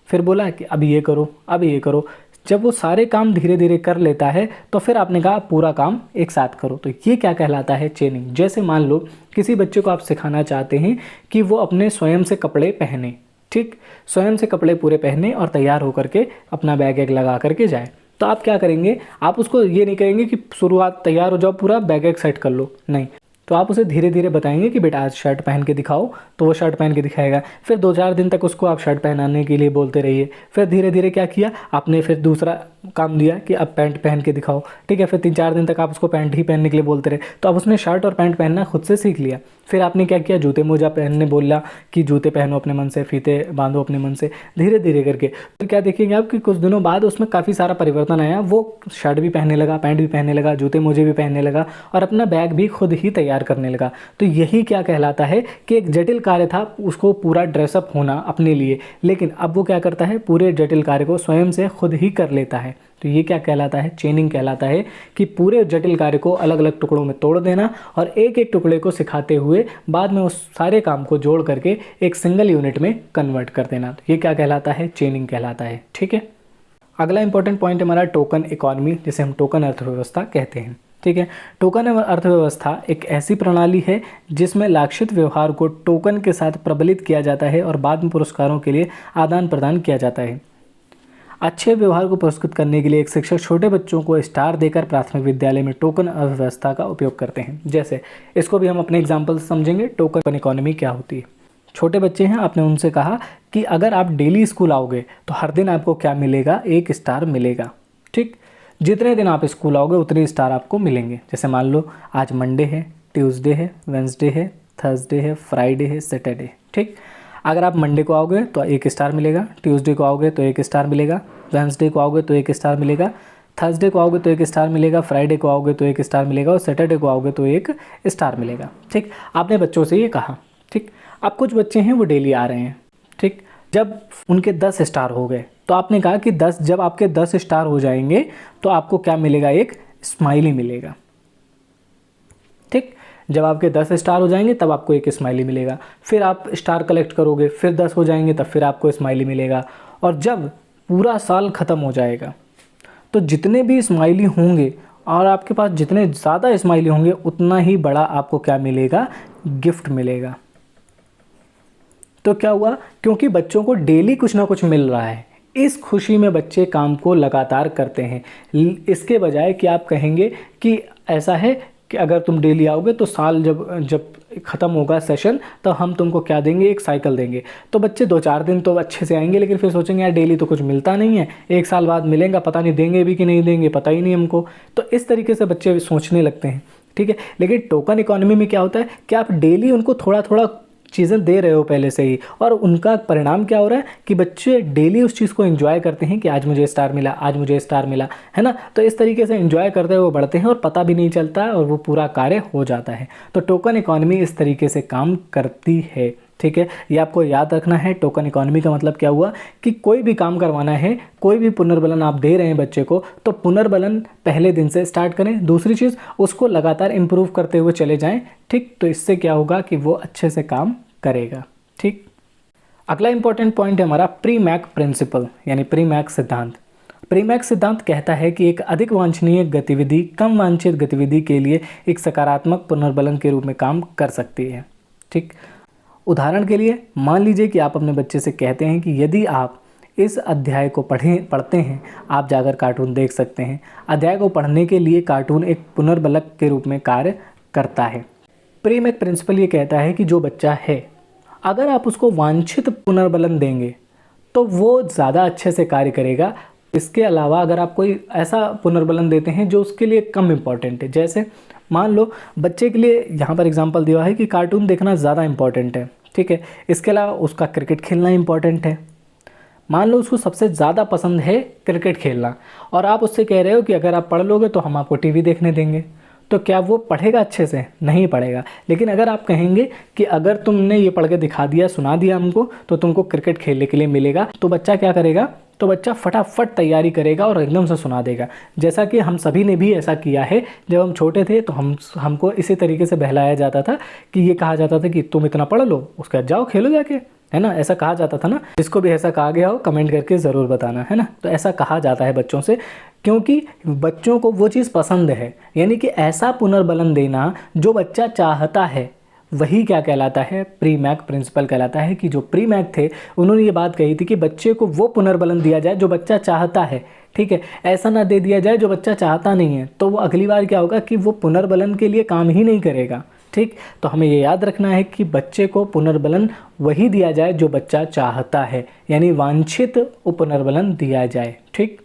फिर बोला कि अब ये करो, अब ये करो। जब वो सारे काम धीरे धीरे कर लेता है तो फिर आपने कहा पूरा काम एक साथ करो। तो ये क्या कहलाता है, चेनिंग। जैसे मान लो किसी बच्चे को आप सिखाना चाहते हैं कि वो अपने स्वयं से कपड़े पहने, ठीक, स्वयं से कपड़े पूरे पहने और तैयार होकर के अपना बैग एक लगा करके जाए। तो आप क्या करेंगे, आप उसको ये नहीं कहेंगे कि शुरुआत तैयार हो जाओ पूरा बैग एक सेट कर लो, नहीं, तो आप उसे धीरे धीरे बताएंगे कि बेटा आज शर्ट पहन के दिखाओ, तो वो शर्ट पहन के दिखाएगा। फिर 2-4 दिन तक उसको आप शर्ट पहनाने के लिए बोलते रहिए। फिर धीरे धीरे क्या किया आपने, फिर दूसरा काम दिया कि अब पैंट पहन के दिखाओ, ठीक है, फिर 3-4 दिन तक आप उसको पैंट ही पहनने के लिए बोलते रहे, तो अब उसने शर्ट और पैंट पहनना खुद से सीख लिया। फिर आपने क्या किया, जूते मोजा पहनने बोला कि जूते पहनो अपने मन से, फीते बांधो अपने मन से, धीरे धीरे करके। फिर क्या देखेंगे आप कि कुछ दिनों बाद उसमें काफ़ी सारा परिवर्तन आया, वो शर्ट भी पहनने लगा, पैंट भी पहनने लगा, जूते मोजे भी पहनने लगा और अपना बैग भी खुद ही तैयार करने लगा। तो यही क्या कहलाता है कि एक जटिल कार्य था, उसको पूरा ड्रेसअप होना अपने लिए, लेकिन अब वो क्या करता है, पूरे जटिल कार्य को स्वयं से खुद ही कर लेता है। तो ये क्या कहलाता है, चेनिंग कहलाता है कि पूरे जटिल कार्य को अलग अलग टुकड़ों में तोड़ देना और एक एक टुकड़े को सिखाते हुए बाद में उस सारे काम को जोड़ करके एक सिंगल यूनिट में कन्वर्ट कर देना। तो ये क्या कहलाता है, चेनिंग कहलाता है। ठीक है, अगला इंपॉर्टेंट पॉइंट हमारा टोकन इकोनॉमी, जिसे हम टोकन अर्थव्यवस्था कहते हैं। ठीक है, टोकन अर्थव्यवस्था एक ऐसी प्रणाली है जिसमें लक्षित व्यवहार को टोकन के साथ प्रबलित किया जाता है और बाद में पुरस्कारों के लिए आदान प्रदान किया जाता है। अच्छे व्यवहार को पुरस्कृत करने के लिए एक शिक्षक छोटे बच्चों को स्टार देकर प्राथमिक विद्यालय में टोकन अर्थव्यवस्था का उपयोग करते हैं। जैसे इसको भी हम अपने एग्जाम्पल से समझेंगे, टोकन इकोनॉमी क्या होती है। छोटे बच्चे हैं, आपने उनसे कहा कि अगर आप डेली स्कूल आओगे तो हर दिन आपको क्या मिलेगा, 1 स्टार मिलेगा। ठीक, जितने दिन आप स्कूल आओगे उतने स्टार आपको मिलेंगे। जैसे मान लो आज मंडे है, ट्यूसडे है, वेंसडे है, थर्सडे है, फ्राइडे है, सैटरडे। ठीक, अगर आप मंडे को आओगे तो 1 स्टार मिलेगा, ट्यूसडे को आओगे तो 1 स्टार मिलेगा, वेंसडे को आओगे तो 1 स्टार मिलेगा, थर्सडे को आओगे तो 1 स्टार मिलेगा, फ्राइडे को आओगे तो 1 स्टार मिलेगा और सैटरडे को आओगे तो 1 स्टार मिलेगा। ठीक, आपने बच्चों से ये कहा। ठीक, अब कुछ बच्चे हैं वो डेली आ रहे हैं। ठीक, जब उनके 10 स्टार हो गए तो आपने कहा कि जब आपके 10 स्टार हो जाएंगे तो आपको क्या मिलेगा, एक स्माइली मिलेगा। ठीक, जब आपके 10 स्टार हो जाएंगे तब आपको एक स्माइली मिलेगा। फिर आप स्टार कलेक्ट करोगे, फिर 10 हो जाएंगे तब फिर आपको स्माइली मिलेगा। और जब पूरा साल ख़त्म हो जाएगा तो जितने भी स्माइली होंगे और आपके पास जितने ज़्यादा स्माइली होंगे उतना ही बड़ा आपको क्या मिलेगा, गिफ्ट मिलेगा। तो क्या हुआ, क्योंकि बच्चों को डेली कुछ ना कुछ मिल रहा है, इस खुशी में बच्चे काम को लगातार करते हैं। इसके बजाय कि आप कहेंगे कि ऐसा है कि अगर तुम डेली आओगे तो साल जब ख़त्म होगा सेशन तो हम तुमको क्या देंगे, एक साइकिल देंगे। तो बच्चे 2-4 दिन तो अच्छे से आएंगे, लेकिन फिर सोचेंगे यार डेली तो कुछ मिलता नहीं है, 1 साल बाद मिलेगा, पता नहीं देंगे भी कि नहीं देंगे, पता ही नहीं हमको। तो इस तरीके से बच्चे सोचने लगते हैं। ठीक है, लेकिन टोकन इकोनॉमी में क्या होता है कि आप डेली उनको थोड़ा थोड़ा चीज़ें दे रहे हो पहले से ही, और उनका परिणाम क्या हो रहा है कि बच्चे डेली उस चीज़ को एंजॉय करते हैं कि आज मुझे स्टार मिला, आज मुझे स्टार मिला, है ना। तो इस तरीके से एंजॉय करते हुए बढ़ते हैं और पता भी नहीं चलता और वो पूरा कार्य हो जाता है। तो टोकन इकोनॉमी इस तरीके से काम करती है। ठीक है, ये आपको याद रखना है। टोकन इकोनॉमी का मतलब क्या हुआ कि कोई भी काम करवाना है, कोई भी पुनर्बलन आप दे रहे हैं बच्चे को, तो पुनर्बलन पहले दिन से स्टार्ट करें। दूसरी चीज़, उसको लगातार इम्प्रूव करते हुए चले जाएं, ठीक। तो इससे क्या होगा कि वो अच्छे से काम करेगा, ठीक। अगला इंपॉर्टेंट पॉइंट है हमारा प्री मैक प्रिंसिपल, यानी प्री मैक सिद्धांत। प्री मैक सिद्धांत कहता है कि एक अधिक वांछनीय गतिविधि कम वांछित गतिविधि के लिए एक सकारात्मक पुनर्बलन के रूप में काम कर सकती है, ठीक। उदाहरण के लिए मान लीजिए कि आप अपने बच्चे से कहते हैं कि यदि आप इस अध्याय को पढ़ते हैं, आप जाकर कार्टून देख सकते हैं। अध्याय को पढ़ने के लिए कार्टून एक पुनर्बलक के रूप में कार्य करता है। प्री मैक प्रिंसिपल ये कहता है कि जो बच्चा है, अगर आप उसको वांछित पुनर्बलन देंगे तो वो ज़्यादा अच्छे से कार्य करेगा। इसके अलावा अगर आप कोई ऐसा पुनर्बलन देते हैं जो उसके लिए कम इम्पॉर्टेंट है, जैसे मान लो बच्चे के लिए यहाँ पर एग्जांपल दिया है कि कार्टून देखना ज़्यादा इम्पॉर्टेंट है, ठीक है। इसके अलावा उसका क्रिकेट खेलना इम्पॉर्टेंट है। मान लो उसको सबसे ज़्यादा पसंद है क्रिकेट खेलना, और आप उससे कह रहे हो कि अगर आप पढ़ लोगे तो हम आपको टीवी देखने देंगे, तो क्या वो पढ़ेगा अच्छे से? नहीं पढ़ेगा। लेकिन अगर आप कहेंगे कि अगर तुमने ये पढ़ के दिखा दिया, सुना दिया हमको, तो तुमको क्रिकेट खेलने के लिए मिलेगा, तो बच्चा क्या करेगा? तो बच्चा फटाफट तैयारी करेगा और एकदम से सुना देगा। जैसा कि हम सभी ने भी ऐसा किया है। जब हम छोटे थे तो हमको इसी तरीके से बहलाया जाता था कि ये कहा जाता था कि तुम इतना पढ़ लो, उसके बाद जाओ खेलो जाके, है ना, ऐसा कहा जाता था ना। जिसको भी ऐसा कहा गया हो कमेंट करके ज़रूर बताना, है ना। तो ऐसा कहा जाता है बच्चों से, क्योंकि बच्चों को वो चीज़ पसंद है। यानी कि ऐसा पुनर्बलन देना जो बच्चा चाहता है, वही क्या कहलाता है? प्री मैक प्रिंसिपल कहलाता है। कि जो प्री मैक थे उन्होंने ये बात कही थी कि बच्चे को वो पुनर्बलन दिया जाए जो बच्चा चाहता है, ठीक है। ऐसा ना दे दिया जाए जो बच्चा चाहता नहीं है, तो वो अगली बार क्या होगा कि वो पुनर्बलन के लिए काम ही नहीं करेगा, ठीक। तो हमें ये याद रखना है कि बच्चे को पुनर्बलन वही दिया जाए जो बच्चा चाहता है, यानी वांछित पुनर्बलन दिया जाए, ठीक।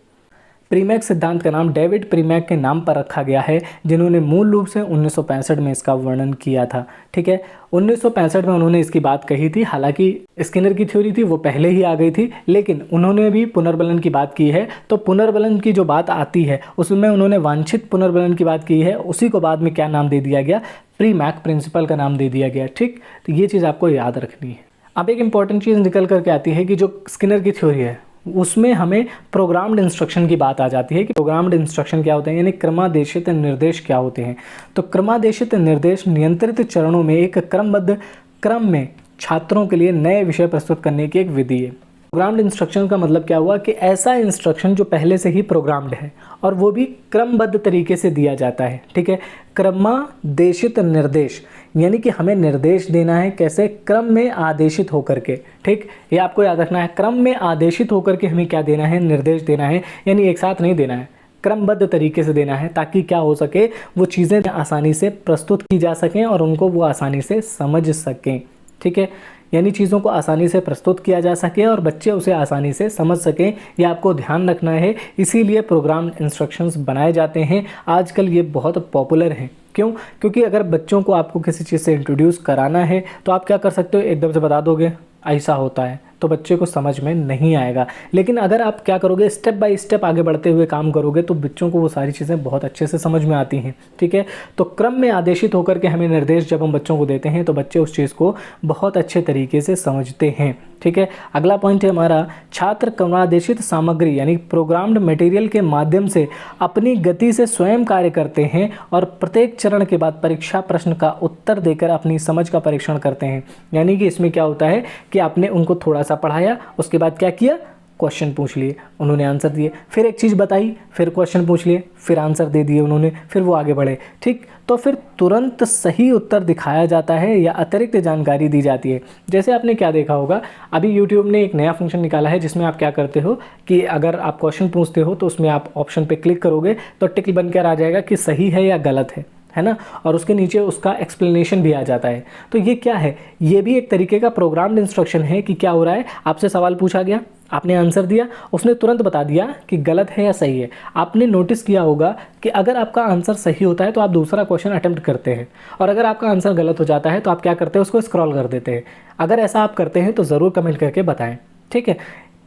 प्री मैक सिद्धांत का नाम डेविड प्री मैक के नाम पर रखा गया है, जिन्होंने मूल रूप से 1965 में इसका वर्णन किया था, ठीक है। 1965 में उन्होंने इसकी बात कही थी। हालांकि स्किनर की थ्योरी थी वो पहले ही आ गई थी, लेकिन उन्होंने भी पुनर्बलन की बात की है। तो पुनर्बलन की जो बात आती है उसमें उन्होंने वांछित पुनर्बलन की बात की है, उसी को बाद में क्या नाम दे दिया गया? प्री मैक प्रिंसिपल का नाम दे दिया गया, ठीक। तो ये चीज़ आपको याद रखनी है। अब एक इंपॉर्टेंट चीज़ निकल करके आती है कि जो स्किनर की थ्योरी है उसमें हमें प्रोग्राम्ड इंस्ट्रक्शन की बात आ जाती है कि प्रोग्राम्ड इंस्ट्रक्शन क्या होते हैं, यानी क्रमादेशित निर्देश क्या होते हैं। तो क्रमादेशित निर्देश नियंत्रित चरणों में एक क्रमबद्ध क्रम में छात्रों के लिए नए विषय प्रस्तुत करने की एक विधि है। प्रोग्राम्ड इंस्ट्रक्शन का मतलब क्या हुआ कि ऐसा इंस्ट्रक्शन जो पहले से ही प्रोग्राम्ड है और वो भी क्रमबद्ध तरीके से दिया जाता है, ठीक है। क्रमादेशित निर्देश यानी कि हमें निर्देश देना है कैसे? क्रम में आदेशित होकर के, ठीक। ये आपको याद रखना है, क्रम में आदेशित होकर के हमें क्या देना है? निर्देश देना है। यानी एक साथ नहीं देना है, क्रमबद्ध तरीके से देना है, ताकि क्या हो सके, वो चीज़ें आसानी से प्रस्तुत की जा सकें और उनको वो आसानी से समझ सकें, ठीक है। यानी चीज़ों को आसानी से प्रस्तुत किया जा सके और बच्चे उसे आसानी से समझ सकें, ये आपको ध्यान रखना है। इसीलिए प्रोग्राम इंस्ट्रक्शंस बनाए जाते हैं। आजकल ये बहुत पॉपुलर हैं। क्यों? क्योंकि अगर बच्चों को आपको किसी चीज़ से इंट्रोड्यूस कराना है तो आप क्या कर सकते हो, एकदम से बता दोगे ऐसा होता है, तो बच्चे को समझ में नहीं आएगा। लेकिन अगर आप क्या करोगे, स्टेप बाय स्टेप आगे बढ़ते हुए काम करोगे, तो बच्चों को वो सारी चीज़ें बहुत अच्छे से समझ में आती हैं, ठीक है। तो क्रम में आदेशित होकर के हमें निर्देश जब हम बच्चों को देते हैं तो बच्चे उस चीज़ को बहुत अच्छे तरीके से समझते हैं, ठीक है। अगला पॉइंट है हमारा, छात्र क्रमादेशित सामग्री यानी प्रोग्राम्ड मटेरियल के माध्यम से अपनी गति से स्वयं कार्य करते हैं और प्रत्येक चरण के बाद परीक्षा प्रश्न का उत्तर देकर अपनी समझ का परीक्षण करते हैं। यानी कि इसमें क्या होता है कि आपने उनको थोड़ा सा पढ़ाया, उसके बाद क्या किया, क्वेश्चन पूछ लिए, उन्होंने आंसर दिए, फिर एक चीज़ बताई, फिर क्वेश्चन पूछ लिए, फिर आंसर दे दिए उन्होंने, फिर वो आगे बढ़े, ठीक। तो फिर तुरंत सही उत्तर दिखाया जाता है या अतिरिक्त जानकारी दी जाती है। जैसे आपने क्या देखा होगा, अभी यूट्यूब ने एक नया फंक्शन निकाला है जिसमें आप क्या करते हो कि अगर आप क्वेश्चन पूछते हो तो उसमें आप ऑप्शन पे क्लिक करोगे तो टिक बनकर आ जाएगा कि सही है या गलत है ना, और उसके नीचे उसका एक्सप्लेनेशन भी आ जाता है। तो ये क्या है, ये भी एक तरीके का प्रोग्राम्ड इंस्ट्रक्शन है कि क्या हो रहा है, आपसे सवाल पूछा गया, आपने आंसर दिया, उसने तुरंत बता दिया कि गलत है या सही है। आपने नोटिस किया होगा कि अगर आपका आंसर सही होता है तो आप दूसरा क्वेश्चन अटेम्प्ट करते हैं, और अगर आपका आंसर गलत हो जाता है तो आप क्या करते हैं, उसको स्क्रॉल कर देते हैं। अगर ऐसा आप करते हैं तो ज़रूर कमेंट करके बताएं, ठीक है।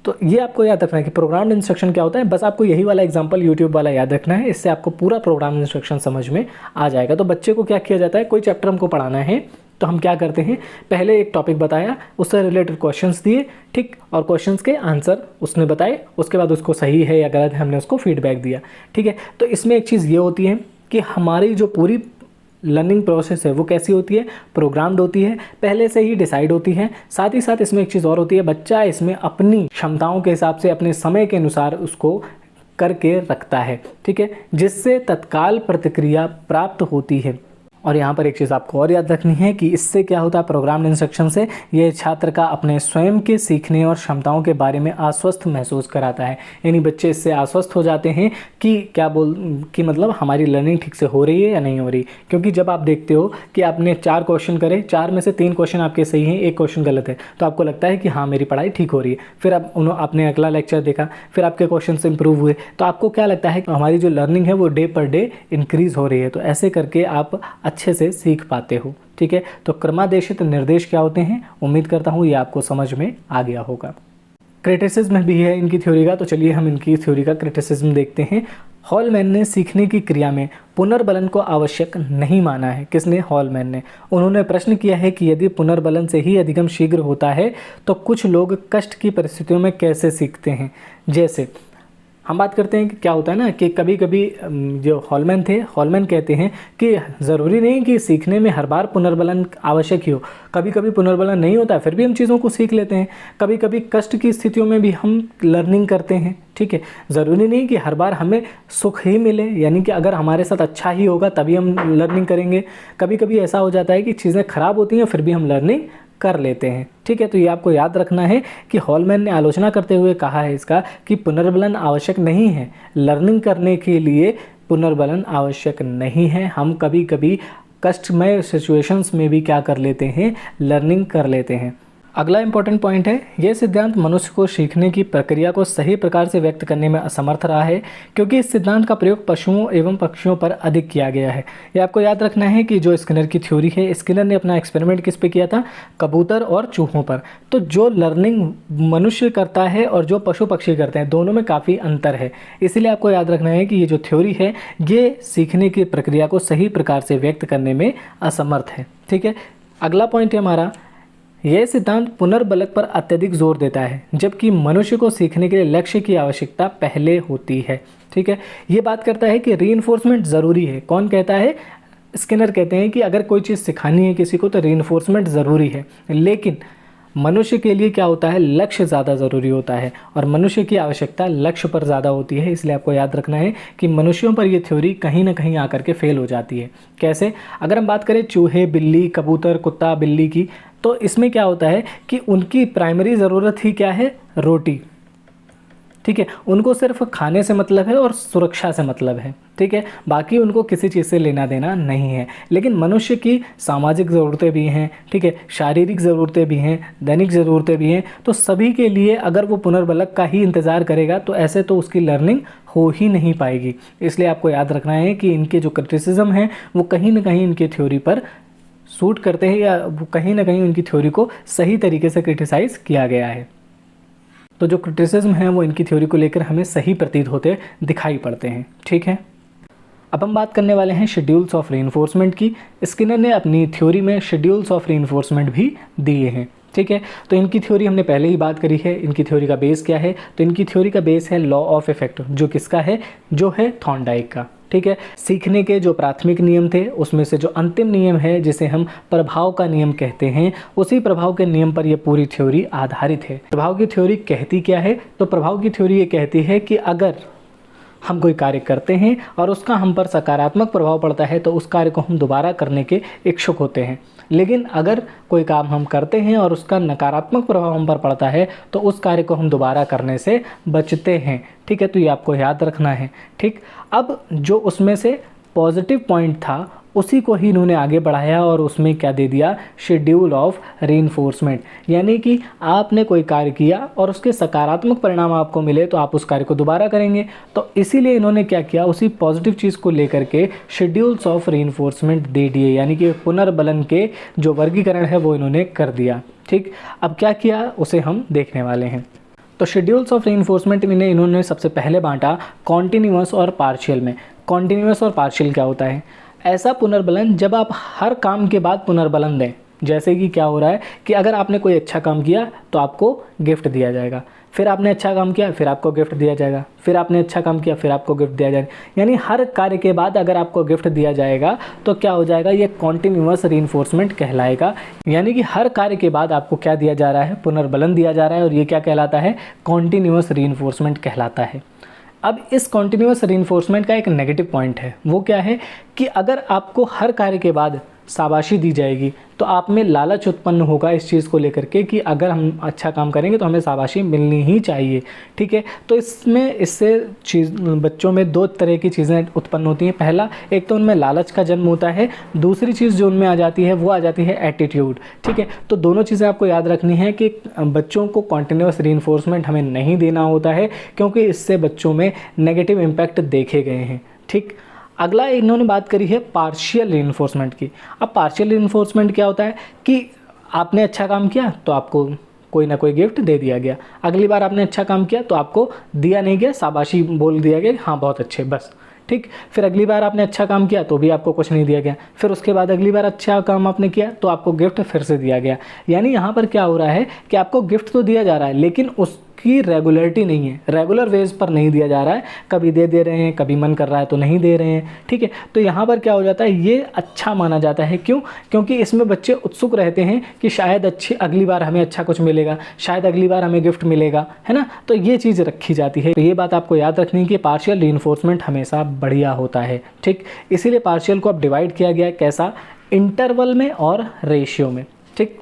तो ये आपको याद रखना है कि प्रोग्राम इंस्ट्रक्शन क्या होता है। बस आपको यही वाला एग्जांपल यूट्यूब वाला याद रखना है, इससे आपको पूरा प्रोग्राम इंस्ट्रक्शन समझ में आ जाएगा। तो बच्चे को क्या किया जाता है, कोई चैप्टर हमको पढ़ाना है तो हम क्या करते हैं, पहले एक टॉपिक बताया, उससे रिलेटेड क्वेश्चंस दिए, ठीक, और क्वेश्चंस के आंसर उसने बताए, उसके बाद उसको सही है या गलत है हमने उसको फीडबैक दिया, ठीक है। तो इसमें एक चीज़ ये होती है कि हमारी जो पूरी लर्निंग प्रोसेस है वो कैसी होती है, प्रोग्राम्ड होती है, पहले से ही डिसाइड होती है। साथ ही साथ इसमें एक चीज़ और होती है, बच्चा इसमें अपनी क्षमताओं के हिसाब से, अपने समय के अनुसार उसको करके रखता है, ठीक है, जिससे तत्काल प्रतिक्रिया प्राप्त होती है। और यहाँ पर एक चीज़ आपको और याद रखनी है कि इससे क्या होता है, प्रोग्राम्ड इंस्ट्रक्शन से ये छात्र का अपने स्वयं के सीखने और क्षमताओं के बारे में आश्वस्त महसूस कराता है। यानी बच्चे इससे आश्वस्त हो जाते हैं कि मतलब हमारी लर्निंग ठीक से हो रही है या नहीं हो रही। क्योंकि जब आप देखते हो कि आपने 4 क्वेश्चन करे, 4 में से 3 क्वेश्चन आपके सही हैं, 1 क्वेश्चन गलत है, तो आपको लगता है कि हाँ मेरी पढ़ाई ठीक हो रही है। फिर आपने अगला लेक्चर देखा, फिर आपके क्वेश्चन से इंप्रूव हुए, तो आपको क्या लगता है कि हमारी जो लर्निंग है वो डे पर डे इंक्रीज़ हो रही है। तो ऐसे करके आप अच्छे से सीख पाते हो, ठीक है। तो क्रमादेशित निर्देश क्या होते हैं, उम्मीद करता हूँ ये आपको समझ में आ गया होगा। क्रिटिसिज्म भी है इनकी थ्योरी का, तो चलिए हम इनकी थ्योरी का क्रिटिसिज्म देखते हैं। हॉलमैन ने सीखने की क्रिया में पुनर्बलन को आवश्यक नहीं माना है। किसने? हॉलमैन ने। उन्होंने प्रश्न किया है कि यदि पुनर्बलन से ही अधिगम शीघ्र होता है तो कुछ लोग कष्ट की परिस्थितियों में कैसे सीखते हैं। जैसे हम बात करते हैं कि क्या होता है ना कि कभी कभी जो हॉलमैन थे, हॉलमैन कहते हैं कि ज़रूरी नहीं कि सीखने में हर बार पुनर्बलन आवश्यक ही हो, कभी कभी पुनर्बलन नहीं होता है फिर भी हम चीज़ों को सीख लेते हैं। कभी कभी कष्ट की स्थितियों में भी हम लर्निंग करते हैं, ठीक है। ज़रूरी नहीं कि हर बार हमें सुख ही मिले, यानी कि अगर हमारे साथ अच्छा ही होगा तभी हम लर्निंग करेंगे। कभी कभी ऐसा हो जाता है कि चीज़ें ख़राब होती हैं फिर भी हम लर्निंग कर लेते हैं, ठीक है। तो ये आपको याद रखना है कि हॉलमैन ने आलोचना करते हुए कहा है इसका कि पुनर्बलन आवश्यक नहीं है। लर्निंग करने के लिए पुनर्बलन आवश्यक नहीं है। हम कभी कभी कष्टमय सिचुएशंस में भी क्या कर लेते हैं, लर्निंग कर लेते हैं। अगला इंपॉर्टेंट पॉइंट है, यह सिद्धांत मनुष्य को सीखने की प्रक्रिया को सही प्रकार से व्यक्त करने में असमर्थ रहा है क्योंकि इस सिद्धांत का प्रयोग पशुओं एवं पक्षियों पर अधिक किया गया है। ये आपको याद रखना है कि जो स्किनर की थ्योरी है, स्किनर ने अपना एक्सपेरिमेंट किस पे किया था, कबूतर और चूहों पर। तो जो लर्निंग मनुष्य करता है और जो पशु पक्षी करते हैं दोनों में काफ़ी अंतर है। इसीलिए आपको याद रखना है कि ये जो थ्योरी है ये सीखने की प्रक्रिया को सही प्रकार से व्यक्त करने में असमर्थ है, ठीक है। अगला पॉइंट है हमारा, यह सिद्धांत पुनर्बलक पर अत्यधिक जोर देता है जबकि मनुष्य को सीखने के लिए लक्ष्य की आवश्यकता पहले होती है, ठीक है। ये बात करता है कि रीइंफोर्समेंट ज़रूरी है। कौन कहता है? स्किनर कहते हैं कि अगर कोई चीज़ सिखानी है किसी को तो रीइंफोर्समेंट ज़रूरी है, लेकिन मनुष्य के लिए क्या होता है, लक्ष्य ज़्यादा ज़रूरी होता है और मनुष्य की आवश्यकता लक्ष्य पर ज़्यादा होती है। इसलिए आपको याद रखना है कि मनुष्यों पर ये थ्योरी कहीं ना कहीं आकर के फेल हो जाती है। कैसे? अगर हम बात करें चूहे, बिल्ली, कबूतर, कुत्ता, बिल्ली की, तो इसमें क्या होता है कि उनकी प्राइमरी ज़रूरत ही क्या है, रोटी, ठीक है। उनको सिर्फ खाने से मतलब है और सुरक्षा से मतलब है, ठीक है। बाकी उनको किसी चीज़ से लेना देना नहीं है। लेकिन मनुष्य की सामाजिक ज़रूरतें भी हैं, ठीक है, शारीरिक ज़रूरतें भी हैं, दैनिक ज़रूरतें भी हैं। तो सभी के लिए अगर वो पुनर्बलक का ही इंतज़ार करेगा तो ऐसे तो उसकी लर्निंग हो ही नहीं पाएगी। इसलिए आपको याद रखना है कि इनके जो क्रिटिसिज्म हैं वो कहीं ना कहीं इनकी थ्योरी पर सूट करते हैं या कहीं ना कहीं उनकी थ्योरी को सही तरीके से क्रिटिसाइज़ किया गया है। तो जो क्रिटिसिज्म है वो इनकी थ्योरी को लेकर हमें सही प्रतीत होते दिखाई पड़ते हैं, ठीक है। अब हम बात करने वाले हैं शेड्यूल्स ऑफ रीइंफोर्समेंट की। स्किनर ने अपनी थ्योरी में शेड्यूल्स ऑफ रीइंफोर्समेंट भी दिए हैं, ठीक है। तो इनकी थ्योरी हमने पहले ही बात करी है। इनकी थ्योरी का बेस क्या है? तो इनकी थ्योरी का बेस है लॉ ऑफ इफेक्ट, जो किसका है, जो है थॉर्नडाइक का, ठीक है। सीखने के जो प्राथमिक नियम थे उसमें से जो अंतिम नियम है जिसे हम प्रभाव का नियम कहते हैं, उसी प्रभाव के नियम पर यह पूरी थ्योरी आधारित है। प्रभाव की थ्योरी कहती क्या है? तो प्रभाव की थ्योरी ये कहती है कि अगर हम कोई कार्य करते हैं और उसका हम पर सकारात्मक प्रभाव पड़ता है तो उस कार्य को हम दोबारा करने के इच्छुक होते हैं। लेकिन अगर कोई काम हम करते हैं और उसका नकारात्मक प्रभाव हम पर पड़ता है तो उस कार्य को हम दोबारा करने से बचते हैं, ठीक है। तो ये आपको याद रखना है, ठीक। अब जो उसमें से पॉजिटिव पॉइंट था उसी को ही इन्होंने आगे बढ़ाया और उसमें क्या दे दिया, शेड्यूल ऑफ रीइंफोर्समेंट। यानी कि आपने कोई कार्य किया और उसके सकारात्मक परिणाम आपको मिले तो आप उस कार्य को दोबारा करेंगे। तो इसीलिए इन्होंने क्या किया, उसी पॉजिटिव चीज़ को लेकर के शेड्यूल्स ऑफ रीइंफोर्समेंट दे दिए, यानी कि पुनर्बलन के जो वर्गीकरण है वो इन्होंने कर दिया, ठीक। अब क्या किया उसे हम देखने वाले हैं। तो शेड्यूल्स ऑफ रीइंफोर्समेंट में इन्होंने सबसे पहले बांटा कॉन्टिन्यूअस और पार्शियल में। कॉन्टिन्यूअस और पार्शियल क्या होता है? ऐसा पुनर्बलन जब आप हर काम के बाद पुनर्बलन दें, जैसे कि क्या हो रहा है कि अगर आपने कोई अच्छा काम किया तो आपको गिफ्ट दिया जाएगा, फिर आपने अच्छा काम किया फिर आपको गिफ्ट दिया जाएगा, फिर आपने अच्छा काम किया फिर आपको गिफ्ट दिया जाएगा। यानी हर कार्य के बाद अगर आपको गिफ्ट दिया जाएगा तो क्या हो जाएगा, ये कॉन्टिन्यूअस रीइंफोर्समेंट कहलाएगा। यानी कि हर कार्य के बाद आपको क्या दिया जा रहा है, पुनर्बलन दिया जा रहा है, और ये क्या कहलाता है, कॉन्टिन्यूअस रीइंफोर्समेंट कहलाता है। अब इस कॉन्टिन्यूअस रीइंफोर्समेंट का एक नेगेटिव पॉइंट है, वो क्या है कि अगर आपको हर कार्य के बाद शाबाशी दी जाएगी तो आप में लालच उत्पन्न होगा इस चीज़ को लेकर के कि अगर हम अच्छा काम करेंगे तो हमें शाबाशी मिलनी ही चाहिए, ठीक है। तो इससे बच्चों में दो तरह की चीज़ें उत्पन्न होती हैं। पहला, एक तो उनमें लालच का जन्म होता है, दूसरी चीज़ जो उनमें आ जाती है वो आ जाती है एटीट्यूड, ठीक है। तो दोनों चीज़ें आपको याद रखनी है कि बच्चों को कॉन्टिन्यूअस रीइंफोर्समेंट हमें नहीं देना होता है, क्योंकि इससे बच्चों में नेगेटिव इम्पैक्ट देखे गए हैं, ठीक। अगला इन्होंने बात करी है पार्शियल रीइंफोर्समेंट की। अब पार्शियल रीइंफोर्समेंट क्या होता है कि आपने अच्छा काम किया तो आपको कोई ना कोई गिफ्ट दे दिया गया, अगली बार आपने अच्छा काम किया तो आपको दिया नहीं गया, शाबाशी बोल दिया गया, हाँ बहुत अच्छे, बस, ठीक। फिर अगली बार आपने अच्छा काम किया तो भी आपको कुछ नहीं दिया गया, फिर उसके बाद अगली बार अच्छा काम आपने किया तो आपको गिफ्ट फिर से दिया गया। यानी यहाँ पर क्या हो रहा है कि आपको गिफ्ट तो दिया जा रहा है लेकिन उसकी रेगुलरिटी नहीं है, रेगुलर वेज पर नहीं दिया जा रहा है, कभी दे रहे हैं, कभी मन कर रहा है तो नहीं दे रहे हैं, ठीक है। तो यहाँ पर क्या हो जाता है, ये अच्छा माना जाता है। क्यों? क्योंकि इसमें बच्चे उत्सुक रहते हैं कि शायद अगली बार हमें अच्छा कुछ मिलेगा, शायद अगली बार हमें गिफ्ट मिलेगा, है ना। तो ये चीज़ रखी जाती है। तो ये बात आपको याद रखनी है कि पार्शियल रीइंफोर्समेंट हमेशा बढ़िया होता है, ठीक। इसीलिए पार्शियल को अब डिवाइड किया गया है, कैसा, इंटरवल में और रेशियो में, ठीक।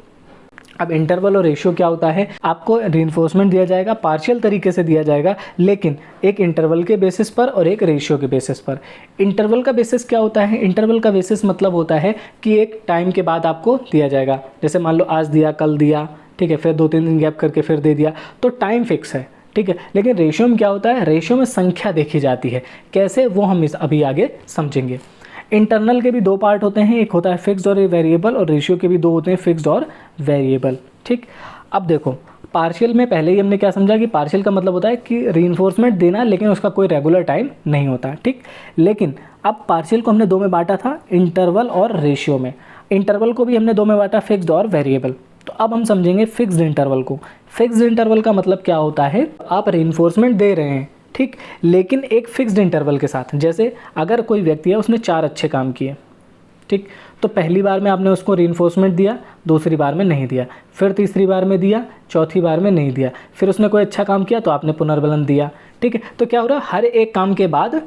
अब इंटरवल और रेशियो क्या होता है, आपको रीइंफोर्समेंट दिया जाएगा, पार्शियल तरीके से दिया जाएगा, लेकिन एक इंटरवल के बेसिस पर और एक रेशियो के बेसिस पर। इंटरवल का बेसिस क्या होता है, इंटरवल का बेसिस मतलब होता है कि एक टाइम के बाद आपको दिया जाएगा, जैसे मान लो आज दिया, कल दिया, ठीक है, फिर 2-3 दिन गैप करके फिर दे दिया, तो टाइम फिक्स है, ठीक है। लेकिन रेशियो में क्या होता है, रेशियो में संख्या देखी जाती है, कैसे, वो हम अभी आगे समझेंगे। इंटरनल के भी दो पार्ट होते हैं, एक होता है फिक्स्ड और वेरिएबल, और रेशियो के भी दो होते हैं, फिक्स्ड और वेरिएबल, ठीक। अब देखो पार्शियल में पहले ही हमने क्या समझा कि पार्शियल का मतलब होता है कि रीइंफोर्समेंट देना लेकिन उसका कोई रेगुलर टाइम नहीं होता, ठीक। लेकिन अब पार्शियल को हमने दो में बांटा था, इंटरवल और रेशियो में। इंटरवल को भी हमने दो में बांटा, फिक्स्ड और वेरिएबल। तो अब हम समझेंगे फिक्स्ड इंटरवल को। फिक्स्ड इंटरवल का मतलब क्या होता है, आप रीइंफोर्समेंट दे रहे हैं, ठीक, लेकिन एक फिक्स्ड इंटरवल के साथ। जैसे अगर कोई व्यक्ति है, उसने 4 अच्छे काम किए, ठीक, तो पहली बार में आपने उसको रीइंफोर्समेंट दिया, दूसरी बार में नहीं दिया, फिर तीसरी बार में दिया, चौथी बार में नहीं दिया, फिर उसने कोई अच्छा काम किया तो आपने पुनर्बलन दिया, ठीक है। तो क्या हो रहा है, हर एक काम के बाद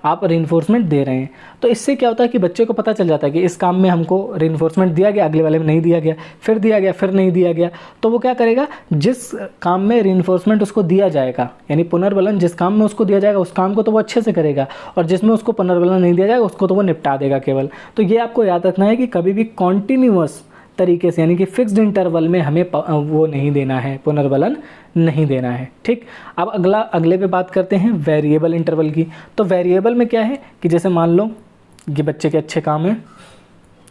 आप रीइंफोर्समेंट दे रहे हैं। तो इससे क्या होता है कि बच्चे को पता चल जाता है कि इस काम में हमको रीइंफोर्समेंट दिया गया, अगले वाले में नहीं दिया गया, फिर दिया गया, फिर नहीं दिया गया। तो वो क्या करेगा, जिस काम में रीइंफोर्समेंट उसको दिया जाएगा, यानी पुनर्बलन जिस काम में उसको दिया जाएगा उस काम को तो वो अच्छे से करेगा, और जिसमें उसको पुनर्बलन नहीं दिया जाएगा उसको तो वो निपटा देगा केवल। तो ये आपको याद रखना है कि कभी भी कॉन्टिन्यूअस तरीके से, यानी कि फिक्स्ड इंटरवल में हमें वो नहीं देना है, पुनर्बलन नहीं देना है, ठीक। अब अगले पे बात करते हैं वेरिएबल इंटरवल की। तो वेरिएबल में क्या है कि जैसे मान लो ये बच्चे के अच्छे काम हैं,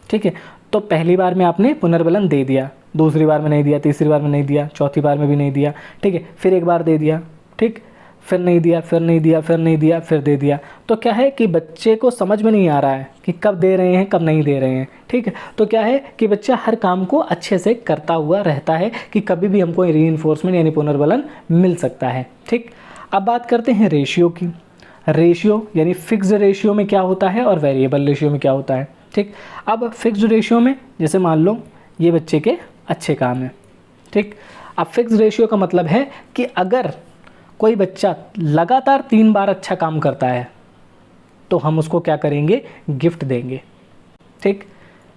ठीक है, तो पहली बार में आपने पुनर्बलन दे दिया, दूसरी बार में नहीं दिया, तीसरी बार में नहीं दिया, चौथी बार में भी नहीं दिया, ठीक है, फिर एक बार दे दिया, ठीक, फिर नहीं दिया, फिर नहीं दिया, फिर नहीं दिया, फिर दे दिया। तो क्या है कि बच्चे को समझ में नहीं आ रहा है कि कब दे रहे हैं, कब नहीं दे रहे हैं, ठीक है। तो क्या है कि बच्चा हर काम को अच्छे से करता हुआ रहता है कि कभी भी हमको रीइंफोर्समेंट यानी पुनर्बलन मिल सकता है, ठीक। अब बात करते हैं रेशियो की। रेशियो यानी फिक्स्ड रेशियो में क्या होता है और वेरिएबल रेशियो में क्या होता है, ठीक। अब फिक्स्ड रेशियो में जैसे मान लो ये बच्चे के अच्छे काम हैं, ठीक। अब फिक्स्ड रेशियो का मतलब है कि अगर कोई बच्चा लगातार 3 बार अच्छा काम करता है तो हम उसको क्या करेंगे, गिफ्ट देंगे, ठीक।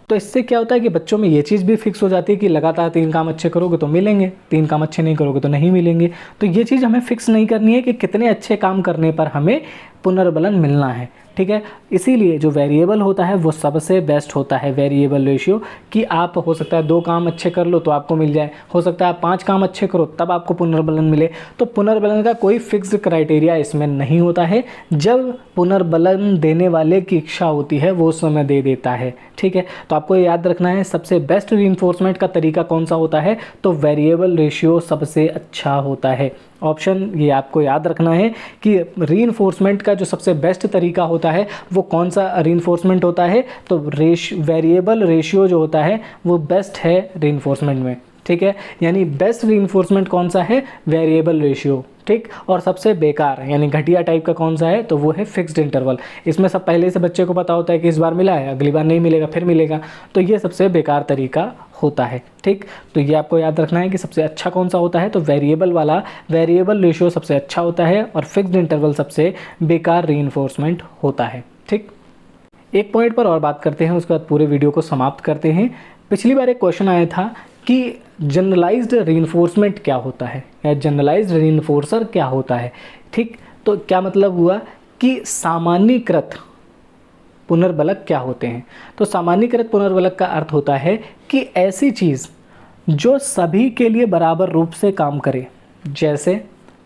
तो इससे क्या होता है कि बच्चों में ये चीज़ भी फिक्स हो जाती है कि लगातार 3 काम अच्छे करोगे तो मिलेंगे, 3 काम अच्छे नहीं करोगे तो नहीं मिलेंगे। तो ये चीज़ हमें फिक्स नहीं करनी है कि कितने अच्छे काम करने पर हमें पुनर्बलन मिलना है, ठीक है। इसीलिए जो वेरिएबल होता है वो सबसे बेस्ट होता है, वेरिएबल रेशियो, कि आप हो सकता है 2 काम अच्छे कर लो तो आपको मिल जाए, हो सकता है आप 5 काम अच्छे करो तब आपको पुनर्बलन मिले। तो पुनर्बलन का कोई फिक्स क्राइटेरिया इसमें नहीं होता है, जब पुनर्बलन देने वाले की इच्छा होती है वो उस समय दे देता है, ठीक है। तो आपको याद रखना है सबसे बेस्ट रीइंफोर्समेंट का तरीका कौन सा होता है, तो वेरिएबल रेशियो सबसे अच्छा होता है। ऑप्शन ये आपको याद रखना है कि रीइंफोर्समेंट का जो सबसे बेस्ट तरीका होता है वो कौन सा रीइंफोर्समेंट होता है, तो वेरिएबल रेशियो जो होता है वो बेस्ट है रीइंफोर्समेंट में, ठीक है। यानी बेस्ट रीइंफोर्समेंट कौन सा है, वेरिएबल रेशियो, ठीक। और सबसे बेकार यानी घटिया टाइप का कौन सा है, तो वो है फिक्स्ड इंटरवल। इसमें सब पहले से बच्चे को पता होता है कि इस बार मिला है, अगली बार नहीं मिलेगा, फिर मिलेगा, तो ये सबसे बेकार तरीका होता है, ठीक। तो ये आपको याद रखना है कि सबसे अच्छा कौन सा होता है, तो वेरिएबल वाला, वेरिएबल रेशियो सबसे अच्छा होता है और फिक्स्ड इंटरवल सबसे बेकार रीइंफोर्समेंट होता है, ठीक। एक पॉइंट पर और बात करते हैं, उसके बाद पूरे वीडियो को समाप्त करते हैं। पिछली बार एक क्वेश्चन आया था कि जनरलाइज्ड रीइंफोर्समेंट क्या होता है या जनरलाइज्ड रीइंफोर्सर क्या होता है, ठीक। तो क्या मतलब हुआ कि सामान्यीकृत पुनर्बलक क्या होते हैं। तो सामान्यीकृत पुनर्बलक का अर्थ होता है कि ऐसी चीज़ जो सभी के लिए बराबर रूप से काम करे। जैसे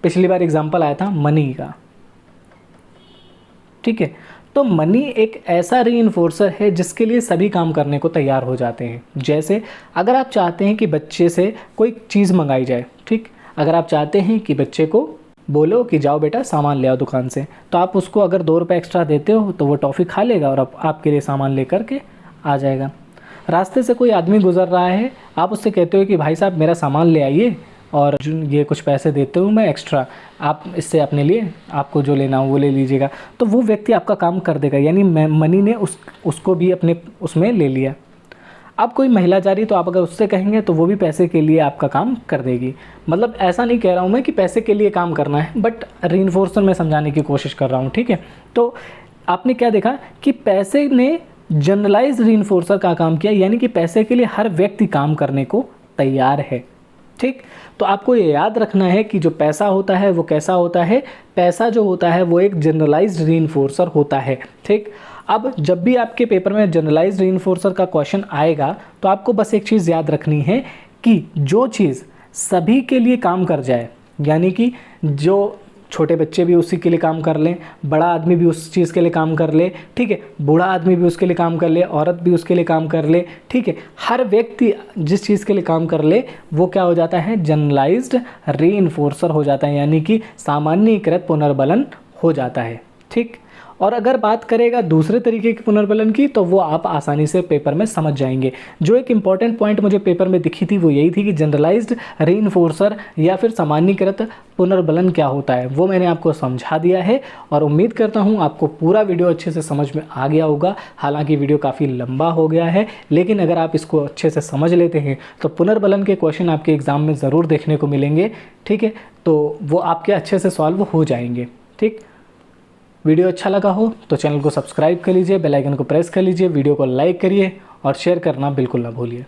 पिछली बार एग्जाम्पल आया था मनी का, ठीक है। तो मनी एक ऐसा रीइंफोर्सर है जिसके लिए सभी काम करने को तैयार हो जाते हैं। जैसे अगर आप चाहते हैं कि बच्चे से कोई चीज़ मंगाई जाए, ठीक, अगर आप चाहते हैं कि बच्चे को बोलो कि जाओ बेटा सामान ले आओ दुकान से, तो आप उसको अगर 2 रुपये एक्स्ट्रा देते हो तो वो टॉफ़ी खा लेगा और आपके लिए सामान लेकर के आ जाएगा। रास्ते से कोई आदमी गुजर रहा है, आप उससे कहते हो कि भाई साहब मेरा सामान ले आइए और ये कुछ पैसे देते हूँ मैं एक्स्ट्रा, आप इससे अपने लिए आपको जो लेना हो वो ले लीजिएगा, तो वो व्यक्ति आपका काम कर देगा। यानी मनी ने उसको भी अपने उसमें ले लिया। अब कोई महिला जा रही तो आप अगर उससे कहेंगे तो वो भी पैसे के लिए आपका काम कर देगी। मतलब ऐसा नहीं कह रहा हूँ मैं कि पैसे के लिए काम करना है, बट रीइंफोर्सर में समझाने की कोशिश कर रहा हूँ, ठीक है। तो आपने क्या देखा कि पैसे ने जनरलाइज्ड रीइंफोर्सर का काम किया, यानी कि पैसे के लिए हर व्यक्ति काम करने को तैयार है, ठीक। तो आपको ये याद रखना है कि जो पैसा होता है वो कैसा होता है, पैसा जो होता है वो एक जनरलाइज्ड रीइंफोर्सर होता है, ठीक। अब जब भी आपके पेपर में जनरलाइज्ड रीइंफोर्सर का क्वेश्चन आएगा तो आपको बस एक चीज़ याद रखनी है कि जो चीज़ सभी के लिए काम कर जाए, यानी कि जो छोटे बच्चे भी उसी के लिए काम कर लें, बड़ा आदमी भी उस चीज़ के लिए काम कर ले, ठीक है, बूढ़ा आदमी भी उसके लिए काम कर ले, औरत भी उसके लिए काम कर ले, ठीक है, हर व्यक्ति जिस चीज़ के लिए काम कर ले वो क्या हो जाता है, जनरलाइज्ड रीइंफोर्सर हो जाता है, यानी कि सामान्यीकृत पुनर्बलन हो जाता है, ठीक। और अगर बात करेगा दूसरे तरीके के पुनर्बलन की तो वो आप आसानी से पेपर में समझ जाएंगे। जो एक इम्पॉर्टेंट पॉइंट मुझे पेपर में दिखी थी वो यही थी कि जनरलाइज्ड रीइंफोर्सर या फिर सामान्यीकृत पुनर्बलन क्या होता है, वो मैंने आपको समझा दिया है और उम्मीद करता हूँ आपको पूरा वीडियो अच्छे से समझ में आ गया होगा। हालांकि वीडियो काफ़ी लंबा हो गया है, लेकिन अगर आप इसको अच्छे से समझ लेते हैं तो पुनर्बलन के क्वेश्चन आपके एग्ज़ाम में ज़रूर देखने को मिलेंगे, ठीक है। तो वो आपके अच्छे से सॉल्व हो जाएंगे, ठीक। वीडियो अच्छा लगा हो तो चैनल को सब्सक्राइब कर लीजिए, बेल आइकन को प्रेस कर लीजिए, वीडियो को लाइक करिए और शेयर करना बिल्कुल ना भूलिए।